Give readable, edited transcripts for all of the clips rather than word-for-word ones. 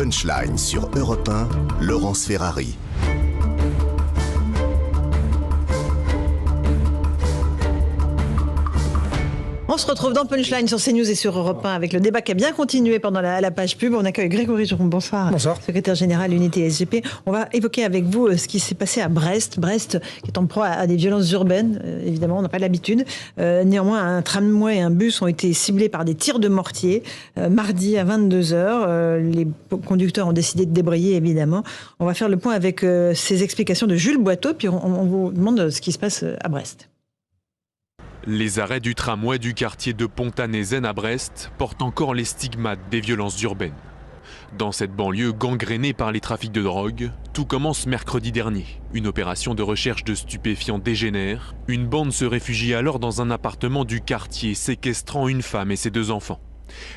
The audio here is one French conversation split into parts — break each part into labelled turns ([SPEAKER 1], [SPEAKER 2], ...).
[SPEAKER 1] Punchline sur Europe 1, Laurence Ferrari.
[SPEAKER 2] On se retrouve dans Punchline sur CNews et sur Europe 1 avec le débat qui a bien continué pendant la page pub. On accueille Grégory Joron, bonsoir.
[SPEAKER 3] Bonsoir.
[SPEAKER 2] Secrétaire général Unité SGP. On va évoquer avec vous ce qui s'est passé à Brest. Brest qui est en proie à des violences urbaines. Évidemment, on n'a pas l'habitude. Néanmoins, un tramway et un bus ont été ciblés par des tirs de mortier. Mardi à 22h, les conducteurs ont décidé de débrayer, évidemment. On va faire le point avec ces explications de Jules Boiteau, puis on vous demande ce qui se passe à Brest.
[SPEAKER 4] Les arrêts du tramway du quartier de Pontanézen à Brest portent encore les stigmates des violences urbaines. Dans cette banlieue gangrénée par les trafics de drogue, tout commence mercredi dernier. Une opération de recherche de stupéfiants dégénère. Une bande se réfugie alors dans un appartement du quartier, séquestrant une femme et ses 2 enfants.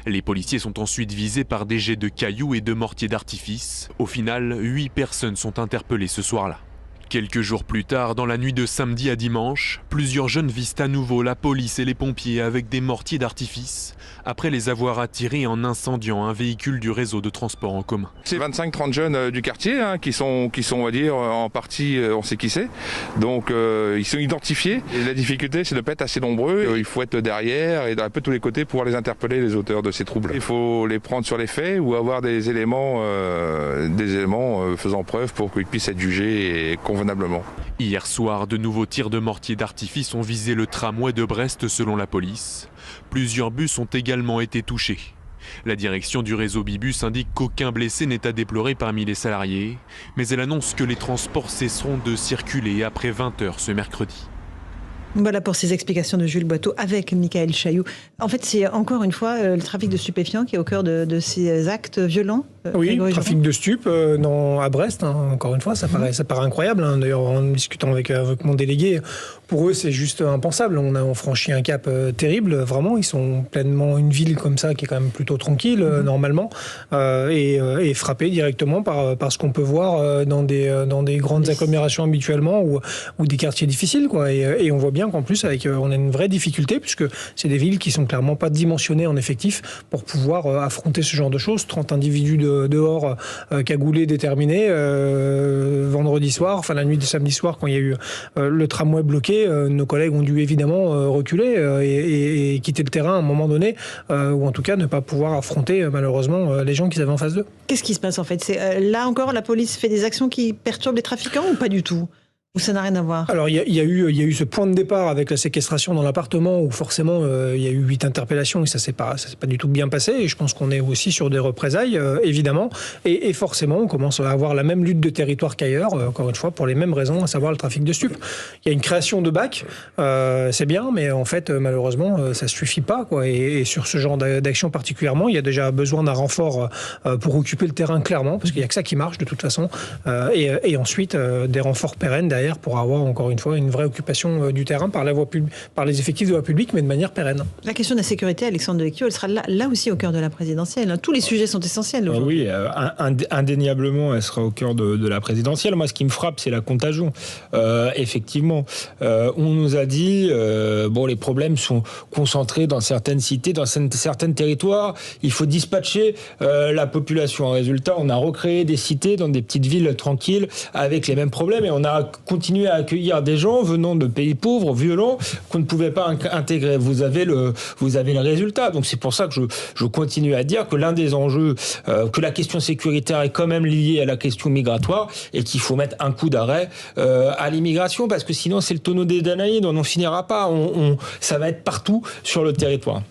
[SPEAKER 4] Les policiers sont ensuite visés par des jets de cailloux et de mortiers d'artifice. Au final, 8 personnes sont interpellées ce soir-là. Quelques jours plus tard, dans la nuit de samedi à dimanche, plusieurs jeunes visent à nouveau la police et les pompiers avec des mortiers d'artifice, après les avoir attirés en incendiant un véhicule du réseau de transport en commun.
[SPEAKER 5] C'est 25-30 jeunes du quartier qui sont, on va dire, en partie, on sait qui c'est. Donc ils sont identifiés. Et la difficulté, c'est de ne pas être assez nombreux. Il faut être derrière et d'un peu tous les côtés pour les interpeller, les auteurs de ces troubles. Il faut les prendre sur les faits ou avoir des éléments faisant preuve pour qu'ils puissent être jugés convenablement.
[SPEAKER 4] Hier soir, de nouveaux tirs de mortier d'artifice ont visé le tramway de Brest selon la police. Plusieurs bus ont également été touchés. La direction du réseau Bibus indique qu'aucun blessé n'est à déplorer parmi les salariés, mais elle annonce que les transports cesseront de circuler après 20h ce mercredi.
[SPEAKER 2] Voilà pour ces explications de Jules Boiteau avec Michael Chailloux. En fait, c'est encore une fois le trafic de stupéfiants qui est au cœur de ces actes violents.
[SPEAKER 3] Oui, trafic de stupes à Brest, encore une fois, ça paraît incroyable. D'ailleurs, en discutant avec mon délégué, pour eux, c'est juste impensable. On franchit un cap terrible, vraiment. Ils sont pleinement une ville comme ça, qui est quand même plutôt tranquille, normalement, et frappée directement par ce qu'on peut voir dans des grandes agglomérations habituellement ou des quartiers difficiles, quoi. Et on voit bien qu'en plus, on a une vraie difficulté, puisque c'est des villes qui sont clairement pas dimensionnées en effectif pour pouvoir affronter ce genre de choses. 30 individus dehors, cagoulés, déterminés, vendredi soir, enfin la nuit de samedi soir, quand il y a eu le tramway bloqué, nos collègues ont dû évidemment reculer et quitter le terrain à un moment donné, ou en tout cas ne pas pouvoir affronter malheureusement les gens qu'ils avaient en face d'eux.
[SPEAKER 2] Qu'est-ce qui se passe en fait? Là encore, la police fait des actions qui perturbent les trafiquants ou pas du tout? Ou ça n'a rien à voir? Alors, il y a eu ce point de départ avec la séquestration dans l'appartement où forcément il y a eu 8 interpellations et ça s'est pas du tout bien passé. Et je pense qu'on est aussi sur des représailles, évidemment. Et forcément, on commence à avoir la même lutte de territoire qu'ailleurs, encore une fois, pour les mêmes raisons, à savoir le trafic de stupes. Il y a une création de bacs, c'est bien, mais en fait, malheureusement, ça suffit pas, quoi. Et sur ce genre d'action particulièrement, il y a déjà besoin d'un renfort pour occuper le terrain clairement, parce qu'il y a que ça qui marche de toute façon. Et ensuite, des renforts pérennes derrière pour avoir encore une fois une vraie occupation du terrain par les effectifs de la publique, mais de manière pérenne. La question de la sécurité, Alexandre Devecchio, elle sera là aussi au cœur de la présidentielle. Tous les sujets sont essentiels aujourd'hui.
[SPEAKER 6] Oui, indéniablement, elle sera au cœur de la présidentielle. Moi, ce qui me frappe, c'est la contagion. Effectivement, on nous a dit, les problèmes sont concentrés dans certaines cités, dans certains territoires. Il faut dispatcher la population. En résultat, on a recréé des cités dans des petites villes tranquilles avec les mêmes problèmes et on a continuer à accueillir des gens venant de pays pauvres, violents, qu'on ne pouvait pas intégrer. Vous avez le résultat. Donc c'est pour ça que je continue à dire que l'un des enjeux, que la question sécuritaire est quand même liée à la question migratoire et qu'il faut mettre un coup d'arrêt à l'immigration parce que sinon c'est le tonneau des Danaïdes, on n'en finira pas. Ça va être partout sur le territoire.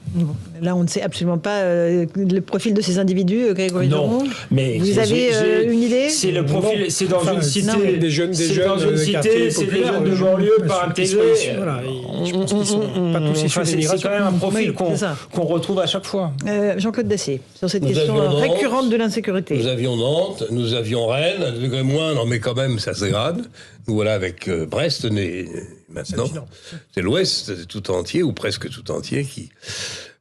[SPEAKER 2] Là, on ne sait absolument pas le profil de ces individus, Grégory Joron.
[SPEAKER 6] Mais
[SPEAKER 2] vous avez une idée?
[SPEAKER 6] C'est le profil, c'est dans une cité.
[SPEAKER 3] Des jeunes
[SPEAKER 6] dans une cité, c'est des jeunes de banlieue pas intégrés.
[SPEAKER 3] Voilà, je pense qu'ils sont pas tous issus de l'immigration.
[SPEAKER 6] C'est quand même un profil qu'on retrouve à chaque fois.
[SPEAKER 2] Jean-Claude Dacier, sur cette question récurrente de l'insécurité.
[SPEAKER 7] Nous avions Nantes, nous avions Rennes, un degré moindre, mais quand même ça se dégrade. Nous voilà avec Brest, maintenant. C'est l'Ouest tout entier, ou presque tout entier, qui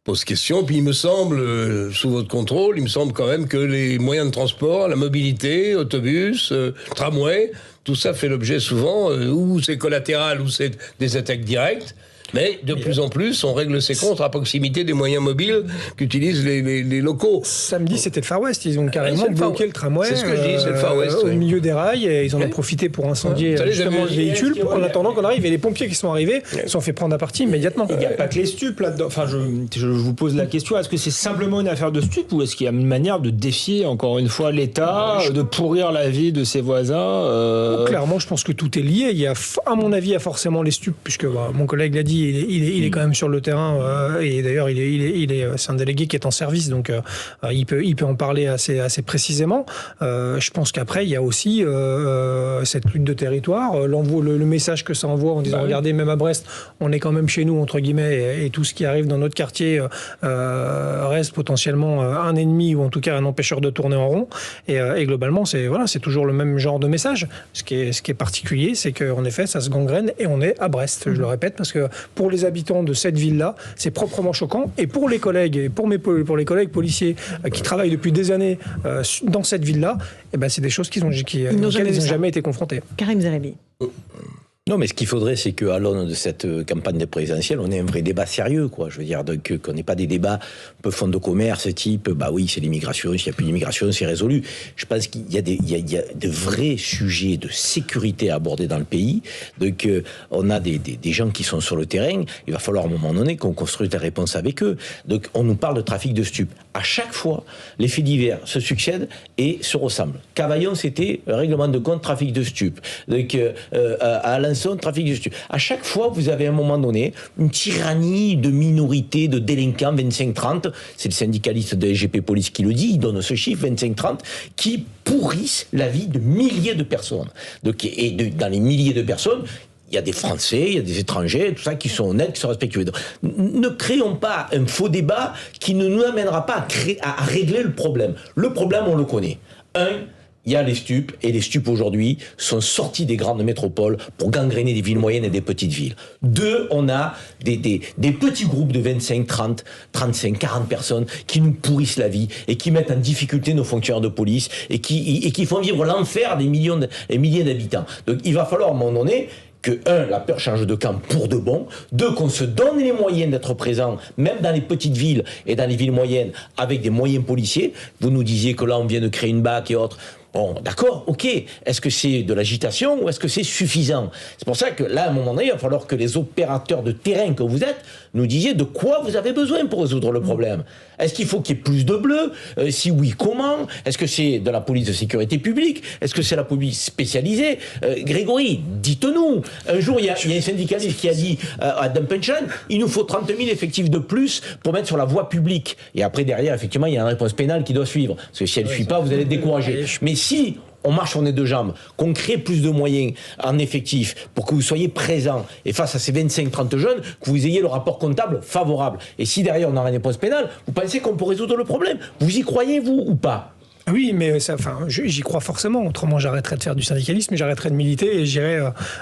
[SPEAKER 7] pose question. Puis il me semble, sous votre contrôle, il me semble quand même que les moyens de transport, la mobilité, autobus, tramway, tout ça fait l'objet souvent, ou c'est collatéral, ou c'est des attaques directes. Mais de plus en plus, on règle ses comptes à proximité des moyens mobiles qu'utilisent les locaux.
[SPEAKER 3] Samedi, c'était le Far West. Ils ont carrément bloqué le tramway.
[SPEAKER 7] C'est ce que je dis, c'est le Far West.
[SPEAKER 3] Au milieu des rails. Et ils en ont profité pour incendier justement le véhicule en attendant qu'on arrive. Et les pompiers qui sont arrivés se sont fait prendre à partie immédiatement.
[SPEAKER 6] Il n'y a pas que les stupes là-dedans. Enfin, je vous pose la question, est-ce que c'est simplement une affaire de stupes ou est-ce qu'il y a une manière de défier encore une fois l'État, de pourrir la vie de ses voisins
[SPEAKER 3] Clairement, je pense que tout est lié. Il y a, à mon avis, il y a forcément les stupes, puisque mon collègue l'a dit, il est quand même sur le terrain, et d'ailleurs c'est un délégué qui est en service, donc il peut en parler assez précisément. Je pense qu'après il y a aussi cette lutte de territoire, le message que ça envoie en disant regardez, même à Brest on est quand même chez nous entre guillemets, et tout ce qui arrive dans notre quartier reste potentiellement un ennemi ou en tout cas un empêcheur de tourner en rond, et globalement c'est toujours le même genre de message. Ce qui est particulier, c'est qu'en effet ça se gangrène et on est à Brest, je le répète, parce que pour les habitants de cette ville-là, c'est proprement choquant. Et pour les collègues, pour les collègues policiers qui travaillent depuis des années dans cette ville-là, c'est des choses auxquelles ils n'ont jamais été confrontés.
[SPEAKER 2] Karim Zeribi.
[SPEAKER 8] Non, mais ce qu'il faudrait, c'est qu'à l'aune de cette campagne de présidentielle, on ait un vrai débat sérieux, quoi. Je veux dire, qu'on n'ait pas des débats un peu fonds de commerce, type, oui, c'est l'immigration, s'il n'y a plus d'immigration, c'est résolu. Je pense qu'il y a de vrais sujets de sécurité à aborder dans le pays. Donc, on a des gens qui sont sur le terrain. Il va falloir, à un moment donné, qu'on construise des réponses avec eux. Donc, on nous parle de trafic de stupes. À chaque fois, les faits divers se succèdent et se ressemblent. Cavaillon, c'était règlement de compte, trafic de stupes. Donc, à trafic de stupes. À chaque fois, vous avez à un moment donné une tyrannie de minorités, de délinquants, 25-30, c'est le syndicaliste de SGP Police qui le dit, il donne ce chiffre, 25-30, qui pourrissent la vie de milliers de personnes. Donc, dans les milliers de personnes, il y a des Français, il y a des étrangers, tout ça, qui sont honnêtes, qui sont respectueux. Donc, ne créons pas un faux débat qui ne nous amènera pas à régler le problème. Le problème, on le connaît. Il y a les stupes, et les stupes aujourd'hui sont sortis des grandes métropoles pour gangréner des villes moyennes et des petites villes. 2, on a des petits groupes de 25, 30, 35, 40 personnes qui nous pourrissent la vie et qui mettent en difficulté nos fonctionnaires de police et qui font vivre l'enfer des milliers d'habitants. Donc il va falloir à un moment donné que, la peur change de camp pour de bon. 2, qu'on se donne les moyens d'être présent, même dans les petites villes et dans les villes moyennes, avec des moyens policiers. Vous nous disiez que là, on vient de créer une BAC et autres. Bon, d'accord, ok. Est-ce que c'est de l'agitation ou est-ce que c'est suffisant? C'est pour ça que là, à un moment donné, il va falloir que les opérateurs de terrain que vous êtes nous disiez de quoi vous avez besoin pour résoudre le problème. Est-ce qu'il faut qu'il y ait plus de bleus? Si oui, comment? Est-ce que c'est de la police de sécurité publique? Est-ce que c'est la police spécialisée? Grégory, dites-nous. Un jour, il y a un syndicaliste qui a dit à Dumpenchen, il nous faut 30 000 effectifs de plus pour mettre sur la voie publique. Et après, derrière, effectivement, il y a une réponse pénale qui doit suivre. Parce que si elle ne suit pas, vous allez être découragé. Mais si on marche sur les deux jambes, qu'on crée plus de moyens en effectif pour que vous soyez présents et face à ces 25-30 jeunes, que vous ayez le rapport comptable favorable. Et si derrière on a une réponse pénale, vous pensez qu'on peut résoudre le problème? Vous y croyez, vous, ou pas?
[SPEAKER 3] Oui, mais j'y crois forcément. Autrement, j'arrêterais de faire du syndicalisme, j'arrêterais de militer et j'irais.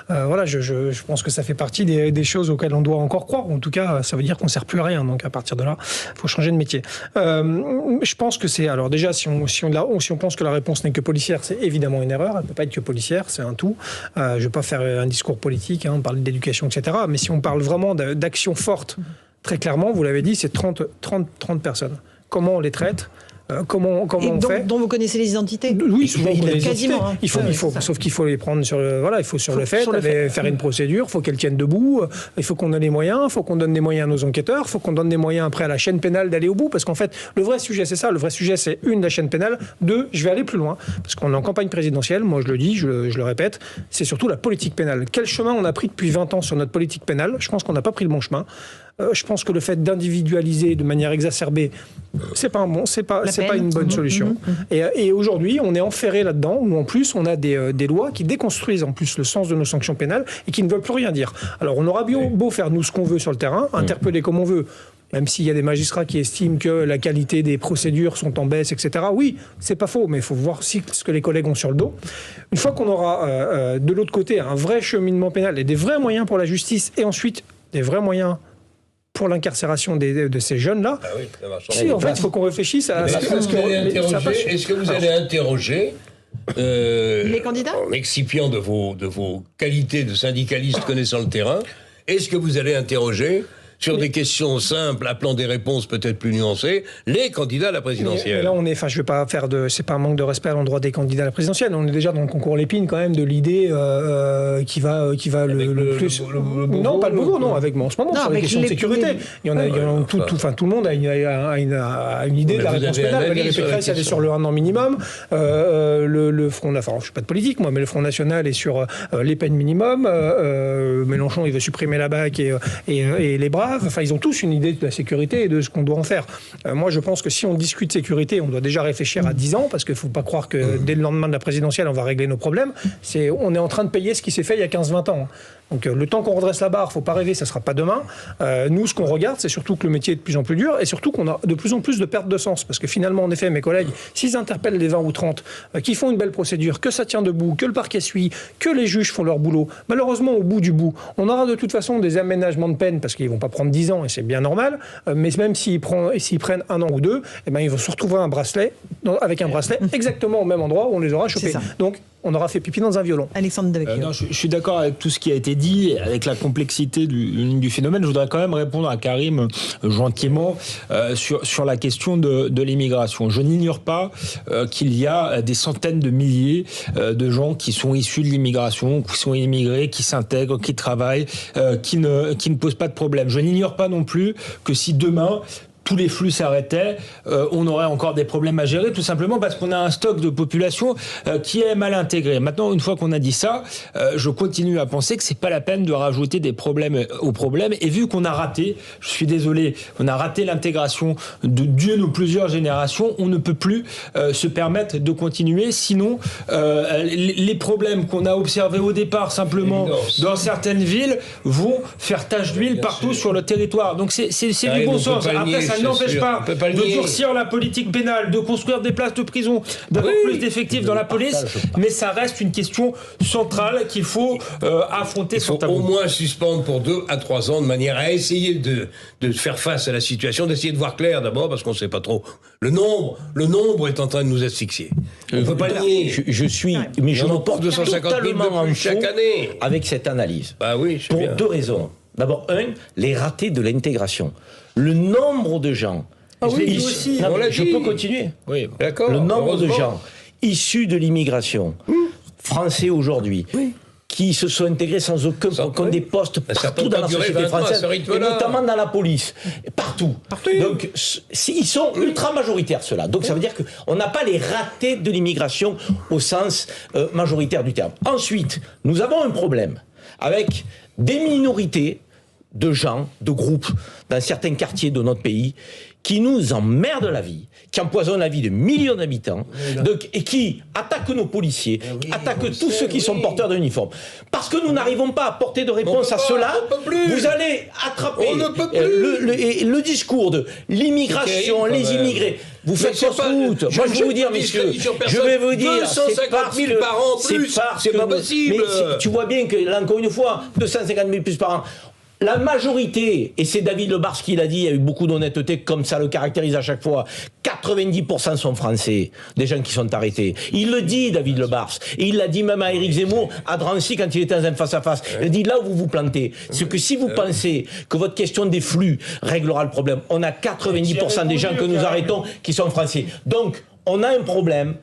[SPEAKER 3] Je pense que ça fait partie des choses auxquelles on doit encore croire. En tout cas, ça veut dire qu'on ne sert plus à rien. Donc, à partir de là, il faut changer de métier. Je pense que c'est. Alors, déjà, si on pense que la réponse n'est que policière, c'est évidemment une erreur. Elle ne peut pas être que policière, c'est un tout. Je ne vais pas faire un discours politique, on parle d'éducation, etc. Mais si on parle vraiment d'action forte, très clairement, vous l'avez dit, c'est 30 personnes. Comment on les traite? Comment on fait?
[SPEAKER 2] Dont vous connaissez les identités?
[SPEAKER 3] Oui, souvent
[SPEAKER 2] quasiment.
[SPEAKER 3] Il faut, sauf qu'il faut les prendre sur le fait, faire une procédure, il faut qu'elle tienne debout, il faut qu'on ait les moyens, il faut qu'on donne des moyens à nos enquêteurs, il faut qu'on donne des moyens après à la chaîne pénale d'aller au bout, parce qu'en fait, le vrai sujet, c'est ça. Le vrai sujet, c'est la chaîne pénale. 2, je vais aller plus loin, parce qu'on est en campagne présidentielle, moi je le dis, je le répète, c'est surtout la politique pénale. Quel chemin on a pris depuis 20 ans sur notre politique pénale? Je pense qu'on n'a pas pris le bon chemin. Je pense que le fait d'individualiser de manière exacerbée, c'est pas une bonne solution. Et aujourd'hui, on est enferré là-dedans, où en plus, on a des lois qui déconstruisent en plus le sens de nos sanctions pénales et qui ne veulent plus rien dire. Alors, on aura beau faire nous ce qu'on veut sur le terrain, interpeller comme on veut, même s'il y a des magistrats qui estiment que la qualité des procédures sont en baisse, etc. Oui, c'est pas faux, mais il faut voir aussi ce que les collègues ont sur le dos. Une fois qu'on aura de l'autre côté un vrai cheminement pénal et des vrais moyens pour la justice, et ensuite des vrais moyens pour l'incarcération de ces jeunes-là.
[SPEAKER 7] Ah oui, ça marche.
[SPEAKER 3] Si, en fait, il faut qu'on réfléchisse à...
[SPEAKER 7] Est-ce que vous allez interroger
[SPEAKER 2] les candidats,
[SPEAKER 7] en excipiant de vos qualités de syndicaliste connaissant le terrain, Est-ce que vous allez interroger sur des questions simples, appelant des réponses peut-être plus nuancées, les candidats à la présidentielle?
[SPEAKER 3] Mais là, je vais pas faire c'est pas un manque de respect à l'endroit des candidats à la présidentielle. On est déjà dans le concours Lépine quand même de l'idée qui va le plus. Non, pas le Beauvau, non. Avec en ce moment sur les questions de sécurité, il y en a tout le monde a une idée de la réponse pénale. Valérie Pécresse, elle est sur le 1 an minimum. Le Front, enfin, je suis pas de politique moi, mais le Front National est sur les peines minimum. Mélenchon, il veut supprimer la BAC et les bras. Enfin, ils ont tous une idée de la sécurité et de ce qu'on doit en faire. Moi, je pense que si on discute sécurité, on doit déjà réfléchir à 10 ans, parce qu'il ne faut pas croire que dès le lendemain de la présidentielle, on va régler nos problèmes. On est en train de payer ce qui s'est fait il y a 15-20 ans. Donc le temps qu'on redresse la barre, il ne faut pas rêver, ça ne sera pas demain. Nous, ce qu'on regarde, c'est surtout que le métier est de plus en plus dur et surtout qu'on a de plus en plus de pertes de sens. Parce que finalement, en effet, mes collègues, s'ils interpellent les 20 ou 30, qui font une belle procédure, que ça tient debout, que le parquet suit, que les juges font leur boulot, malheureusement, au bout du bout, on aura de toute façon des aménagements de peine parce qu'ils ne vont pas prendre 10 ans et c'est bien normal. Mais même s'ils prennent 1 an ou 2, eh ben, ils vont se retrouver avec un bracelet exactement au même endroit où on les aura chopés. Donc, on aura fait pipi dans un violon.
[SPEAKER 2] Alexandre Devecchio.
[SPEAKER 6] Non, je suis d'accord avec tout ce qui a été dit, avec la complexité du phénomène. Je voudrais quand même répondre à Karim gentiment sur la question de l'immigration. Je n'ignore pas qu'il y a des centaines de milliers de gens qui sont issus de l'immigration, qui sont immigrés, qui s'intègrent, qui travaillent, qui ne posent pas de problème. Je n'ignore pas non plus que si demain tous les flux s'arrêtaient, on aurait encore des problèmes à gérer, tout simplement parce qu'on a un stock de population qui est mal intégré. Maintenant, une fois qu'on a dit ça, je continue à penser que c'est pas la peine de rajouter des problèmes aux problèmes. Et vu qu'on a raté, je suis désolé, on a raté l'intégration d'une ou plusieurs générations, on ne peut plus se permettre de continuer. Sinon, les problèmes qu'on a observés au départ, simplement dans certaines villes, vont faire tache d'huile partout sur le territoire. Donc c'est du bon sens. Après, ça n'empêche pas de durcir la politique pénale, de construire des places de prison, d'avoir plus d'effectifs dans la police, mais ça reste une question centrale qu'il faut affronter sans tabou.
[SPEAKER 7] Au moins suspendre pour 2 à 3 ans de manière à essayer de faire face à la situation, d'essayer de voir clair d'abord, parce qu'on ne sait pas trop. Le nombre est en train de nous asphyxier. On ne peut pas le nier.
[SPEAKER 8] Mais je me porte
[SPEAKER 7] 250 000
[SPEAKER 8] totalement
[SPEAKER 7] de plus chaque année
[SPEAKER 8] avec cette analyse.
[SPEAKER 7] Bah oui,
[SPEAKER 8] pour 2 raisons. D'abord, les ratés de l'intégration. Le nombre de gens... je peux continuer.
[SPEAKER 7] Oui, d'accord.
[SPEAKER 8] Le nombre de gens issus de l'immigration, français aujourd'hui, qui se sont intégrés sans aucun des postes partout dans la société française, et notamment dans la police, partout. Donc, ils sont ultra majoritaires, ceux-là. Donc, ça veut dire qu'on n'a pas les ratés de l'immigration au sens majoritaire du terme. Ensuite, nous avons un problème avec des minorités de gens, de groupes, dans certains quartiers de notre pays, qui nous emmerdent la vie, qui empoisonnent la vie de millions d'habitants, et qui attaquent nos policiers, attaquent tous ceux qui sont porteurs de uniforme. Parce que nous n'arrivons pas à apporter de réponse à cela, vous allez attraper le discours de l'immigration, les immigrés. Vous faites fausse route. Moi, je vais vous dire, messieurs, je vais vous dire,
[SPEAKER 7] 250 000 par an plus, c'est pas possible.
[SPEAKER 8] Mais tu vois bien que, là, encore une fois, 250 000 plus par an. La majorité, et c'est David Lebars qui l'a dit, il y a eu beaucoup d'honnêteté, comme ça le caractérise à chaque fois, 90% sont français, des gens qui sont arrêtés. Il le dit, David Lebars, et il l'a dit même à Éric Zemmour, à Drancy, quand il était dans un face-à-face. Il dit, là où vous vous plantez, c'est que si vous pensez que votre question des flux réglera le problème, on a 90% des gens que nous arrêtons qui sont français. Donc, on a un problème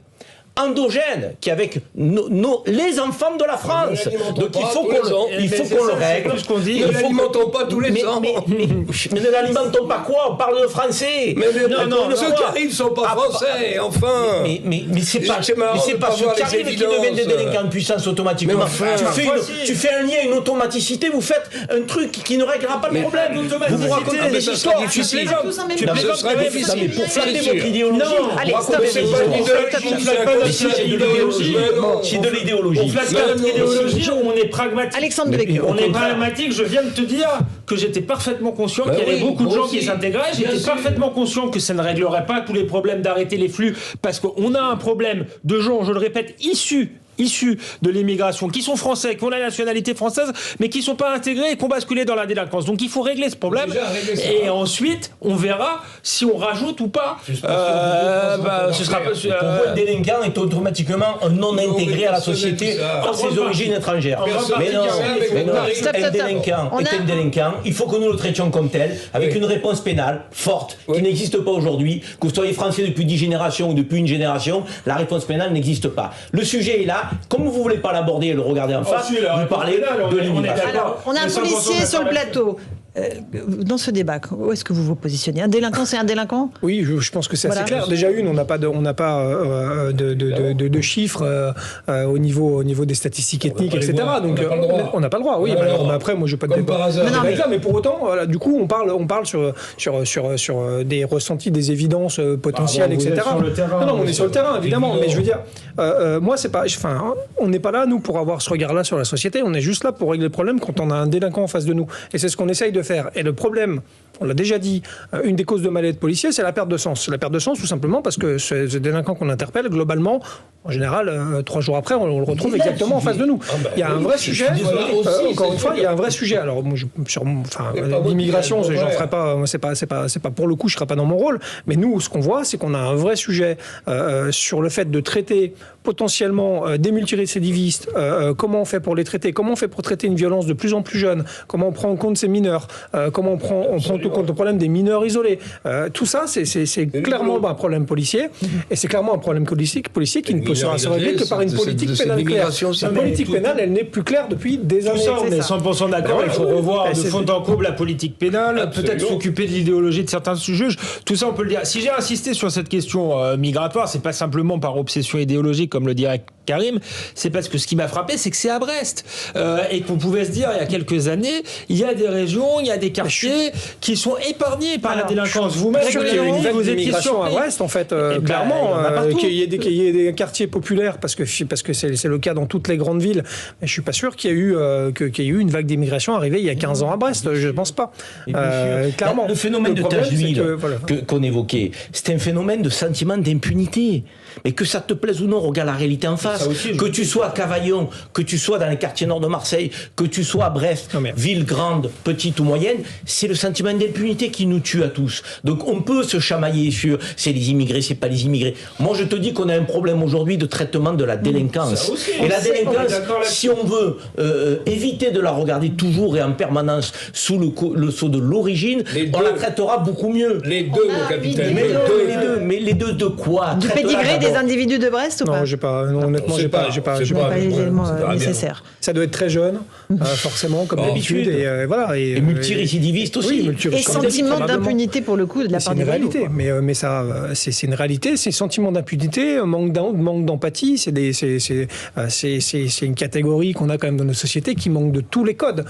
[SPEAKER 8] endogène qui est avec les enfants de la France. Donc il faut qu'on le règle.
[SPEAKER 7] Ne l'alimentons pas tous les ans.
[SPEAKER 8] Mais ne l'alimentons pas quoi? On parle de français.
[SPEAKER 7] Non, ceux qui arrivent ne sont pas français, enfin.
[SPEAKER 8] Mais c'est pas ceux qui arrivent qui deviennent des délinquants de puissance automatiquement. Tu fais un lien, une automaticité, vous faites un truc qui ne réglera pas le problème. Vous vous racontez des histoires.
[SPEAKER 7] Ce serait difficile.
[SPEAKER 8] Pour flatter votre idéologie.
[SPEAKER 2] Allez,
[SPEAKER 8] C'est de l'idéologie.
[SPEAKER 6] On flatte pas notre idéologie, on est pragmatique.
[SPEAKER 2] Alexandre Devecchio.
[SPEAKER 6] On est pragmatique, je viens de te dire que j'étais parfaitement conscient qu'il y avait beaucoup de gens qui s'intégraient. J'étais parfaitement conscient que ça ne réglerait pas tous les problèmes d'arrêter les flux, parce qu'on a un problème de gens, je le répète, issus issus de l'immigration, qui sont français, qui ont la nationalité française, mais qui ne sont pas intégrés et qui ont basculé dans la délinquance. Donc il faut régler ce problème. Et ensuite, on verra si on rajoute ou pas.
[SPEAKER 8] Ce sera pour le délinquant est automatiquement un non intégré à la société par ses origines étrangères. Mais non, un délinquant est un délinquant. Il faut que nous le traitions comme tel, avec une réponse pénale forte, qui n'existe pas aujourd'hui. Que vous soyez français depuis 10 générations ou depuis une génération, la réponse pénale n'existe pas. Le sujet est là. Comme vous ne voulez pas l'aborder et le regarder en face, vous parlez de l'immigration.
[SPEAKER 2] Alors, on a un policier sur le plateau. Dans ce débat, où est-ce que vous vous positionnez? Un délinquant, c'est un délinquant?
[SPEAKER 3] Oui, je pense que c'est assez clair. Déjà on n'a pas de chiffres au niveau des statistiques ethniques, etc. Donc on n'a pas le droit. Oui, mais après, moi, je ne vais pas de débat. Mais pour autant, voilà, du coup, on parle sur des ressentis, des évidences potentielles, etc. Non, on est sur le terrain, évidemment. Mais je veux dire, moi, c'est pas. Enfin, on n'est pas là, nous, pour avoir ce regard-là sur la société. On est juste là pour régler le problème quand on a un délinquant en face de nous. Et c'est ce qu'on essaye de faire. Et le problème, on l'a déjà dit, une des causes de mal-être policier, c'est la perte de sens. La perte de sens, tout simplement, parce que ce délinquant qu'on interpelle, globalement, en général, 3 jours après, on le retrouve exactement en face de nous. Il y a un vrai sujet. Encore une fois, il y a un vrai sujet. Alors, moi, l'immigration, j'en ferai pas. C'est pas pour le coup, je serai pas dans mon rôle. Mais nous, ce qu'on voit, c'est qu'on a un vrai sujet sur le fait de traiter potentiellement des multirécidivistes. Comment on fait pour les traiter? Comment on fait pour traiter une violence de plus en plus jeune? Comment on prend en compte ces mineurs? Comment on prend tout compte le problème des mineurs isolés? Tout ça, c'est clairement un problème policier, et c'est clairement un problème policier qui ne peut se régler que par une politique pénale claire. La politique pénale, elle n'est plus claire depuis des années.
[SPEAKER 6] Tout ça, on est 100% d'accord. Il faut revoir de fond en comble la politique pénale, peut-être s'occuper de l'idéologie de certains juges. Tout ça, on peut le dire. Si j'ai insisté sur cette question migratoire, c'est pas simplement par obsession idéologique, comme le dirait Karim, c'est parce que ce qui m'a frappé, c'est que c'est à Brest. Et qu'on pouvait se dire, il y a quelques années, il y a des régions, il y a des quartiers qui sont épargnés par la délinquance. Vous-même,
[SPEAKER 3] vous étiez sur à Brest, en fait, clairement, qu'il y ait des quartiers populaires, parce que c'est le cas dans toutes les grandes villes. Mais je suis pas sûr qu'il y ait eu une vague d'immigration arrivée il y a 15 ans à Brest. Je ne pense pas. Clairement.
[SPEAKER 8] Le phénomène de tache d'huile qu'on évoquait, c'est un phénomène de sentiment d'impunité. Mais que ça te plaise ou non, regarde la réalité en face. Que tu sois à Cavaillon, que tu sois dans les quartiers nord de Marseille, que tu sois à Brest, ville grande, petite ou moyenne, c'est le sentiment d'impunité qui nous tue à tous. Donc on peut se chamailler sur c'est les immigrés, c'est pas les immigrés. Moi je te dis qu'on a un problème aujourd'hui de traitement de la délinquance. Et la délinquance, si on veut éviter de la regarder toujours et en permanence sous le sceau de l'origine, on la traitera beaucoup mieux.
[SPEAKER 7] Les deux, mon capitaine.
[SPEAKER 8] Mais les deux de quoi?
[SPEAKER 2] Du pédigré des individus de Brest ou pas?
[SPEAKER 3] Non, honnêtement, j'ai pas
[SPEAKER 2] les éléments nécessaires.
[SPEAKER 3] Ça doit être très jeune, forcément, comme d'habitude. Et
[SPEAKER 8] multirécidiviste aussi.
[SPEAKER 2] Et sentiment d'impunité pour le coup de la part des
[SPEAKER 3] réalité. Mais ça, c'est une réalité. C'est sentiment d'impunité, manque d'empathie. C'est une catégorie qu'on a quand même dans nos sociétés qui manque de tous les codes.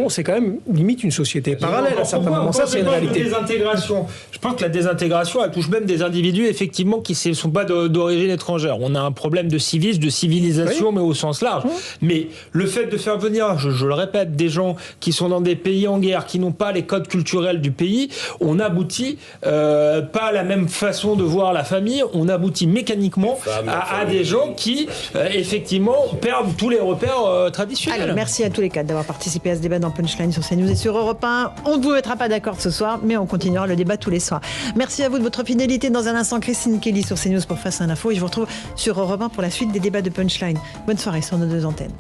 [SPEAKER 3] C'est quand même limite une société parallèle à certains moments. Ça, c'est une réalité.
[SPEAKER 6] Je pense que la désintégration, elle touche même des individus effectivement qui ne sont pas d'origine étrangère. On a un problème de civisme, de civilisation, mais au sens large. Mais le fait de faire venir, je le répète, des gens qui sont dans des pays en guerre, qui n'ont pas les codes culturels du pays, on aboutit pas à la même façon de voir la famille, on aboutit mécaniquement à des gens qui, effectivement, perdent tous les repères traditionnels.
[SPEAKER 2] Alors, merci à tous les quatre d'avoir participé à ce débat dans Punchline sur CNews et sur Europe 1. On ne vous mettra pas d'accord ce soir, mais on continuera le débat tous les soirs. Merci à vous de votre fidélité. Dans un instant, Christine Kelly sur CNews pour Face à l'info. Et je vous retrouve sur Europe 1 pour la suite des débats de Punchline. Bonne soirée sur nos 2 antennes.